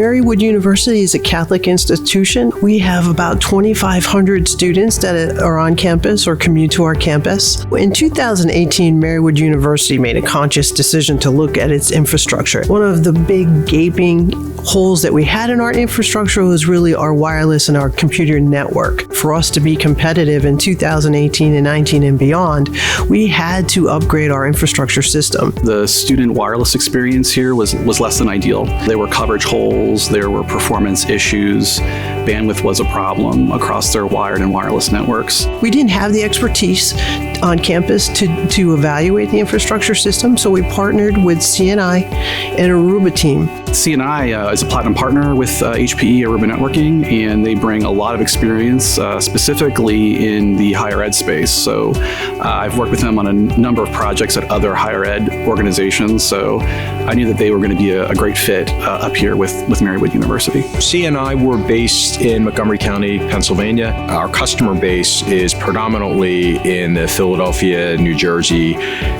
Marywood University is a Catholic institution. We have about 2,500 students that are on campus or commute to our campus. In 2018, Marywood University made a conscious decision to look at its infrastructure. One of the big gaping holes that we had in our infrastructure was really our wireless and our computer network. For us to be competitive in 2018 and 19 and beyond, we had to upgrade our infrastructure system. The student wireless experience here was less than ideal. There were coverage holes, there were performance issues, bandwidth was a problem across their wired and wireless networks. We didn't have the expertise on campus to evaluate the infrastructure system, so we partnered with CNI and Aruba team. CNI is a platinum partner with HPE Aruba Networking, and they bring a lot of experience specifically in the higher ed space. So I've worked with them on a number of projects at other higher ed organizations, so I knew that they were going to be a great fit up here with Marywood University. CNI, we're based in Montgomery County, Pennsylvania. Our customer base is predominantly in the Philadelphia, New Jersey,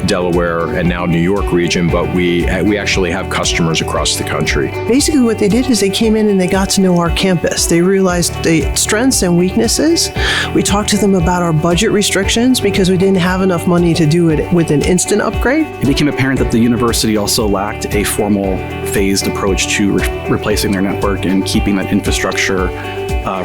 Delaware, and now New York region, but we actually have customers across the country. Basically what they did is they came in and they got to know our campus. They realized the strengths and weaknesses. We talked to them about our budget restrictions because we didn't have enough money to do it with an instant upgrade. It became apparent that the university also lacked a formal phased approach to replacing their network and keeping that infrastructure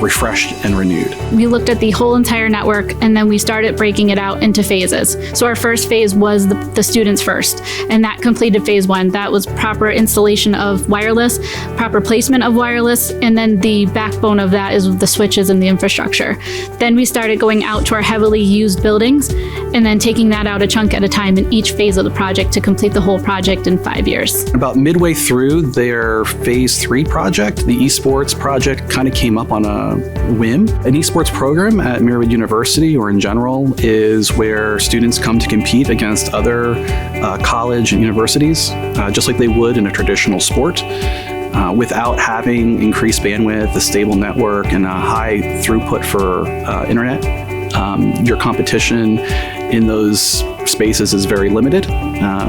refreshed and renewed. We looked at the whole entire network and then we started breaking it out into phases. So our first phase was the students first, and that completed phase one. That was proper installation of wireless, proper placement of wireless, and then the backbone of that is the switches and the infrastructure. Then we started going out to our heavily used buildings and then taking that out a chunk at a time in each phase of the project to complete the whole project in 5 years. About midway through their phase 3 project, the esports project kind of came up on a whim. An esports program at Marywood University, or in general, is where students come to compete against other college and universities, just like they would in a traditional sport, without having increased bandwidth, a stable network, and a high throughput for internet. Your competition in those spaces is very limited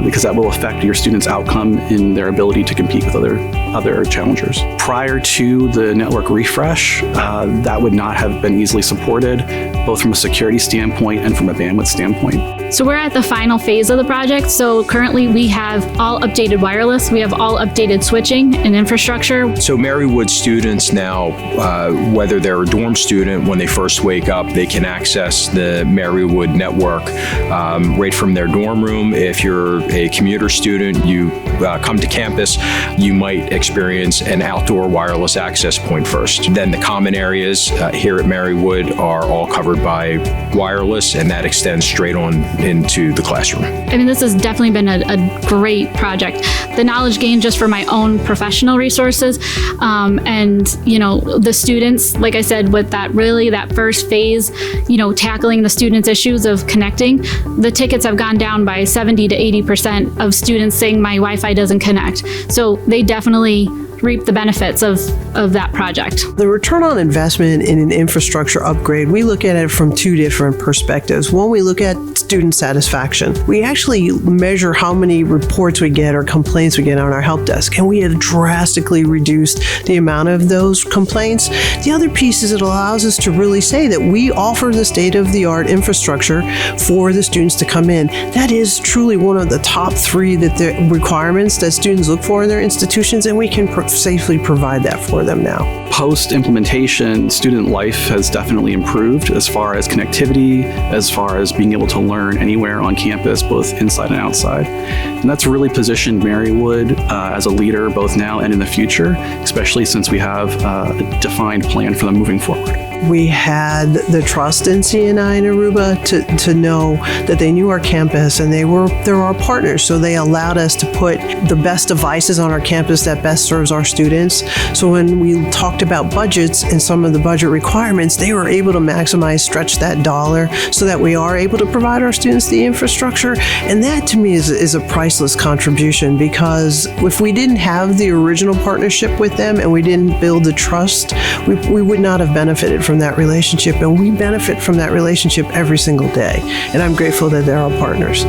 because that will affect your students' outcome in their ability to compete with other challengers. Prior to the network refresh, that would not have been easily supported, both from a security standpoint and from a bandwidth standpoint. So we're at the final phase of the project. So currently we have all updated wireless, we have all updated switching and infrastructure. So Marywood students now, whether they're a dorm student, when they first wake up, they can access the Marywood network right from their dorm room. If you're a commuter student, you come to campus, you might experience an outdoor wireless access point first. Then the common areas here at Marywood are all covered by wireless, and that extends straight on into the classroom. I mean, this has definitely been a great project. The knowledge gained just for my own professional resources, and the students, like I said, with that first phase, tackling the students' issues of connecting, the tickets have gone down by 70 to 80% of students saying my Wi-Fi doesn't connect. So they definitely reap the benefits of that project. The return on investment in an infrastructure upgrade, we look at it from two different perspectives. One, we look at student satisfaction. We actually measure how many reports we get or complaints we get on our help desk, and we have drastically reduced the amount of those complaints. The other piece is it allows us to really say that we offer the state-of-the-art infrastructure for the students to come in. That is truly one of the top 3 the requirements that students look for in their institutions, and we can safely provide that for them now. Post-implementation, student life has definitely improved as far as connectivity, as far as being able to learn anywhere on campus, both inside and outside. And that's really positioned Marywood as a leader both now and in the future, especially since we have a defined plan for them moving forward. We had the trust in CNI and Aruba to know that they knew our campus and they're our partners. So they allowed us to put the best devices on our campus that best serves our students. So when we talked about budgets and some of the budget requirements, they were able to stretch that dollar so that we are able to provide our students the infrastructure. And that to me is a priceless contribution, because if we didn't have the original partnership with them and we didn't build the trust, we would not have benefited from that relationship, and we benefit from that relationship every single day. And I'm grateful that they're our partners.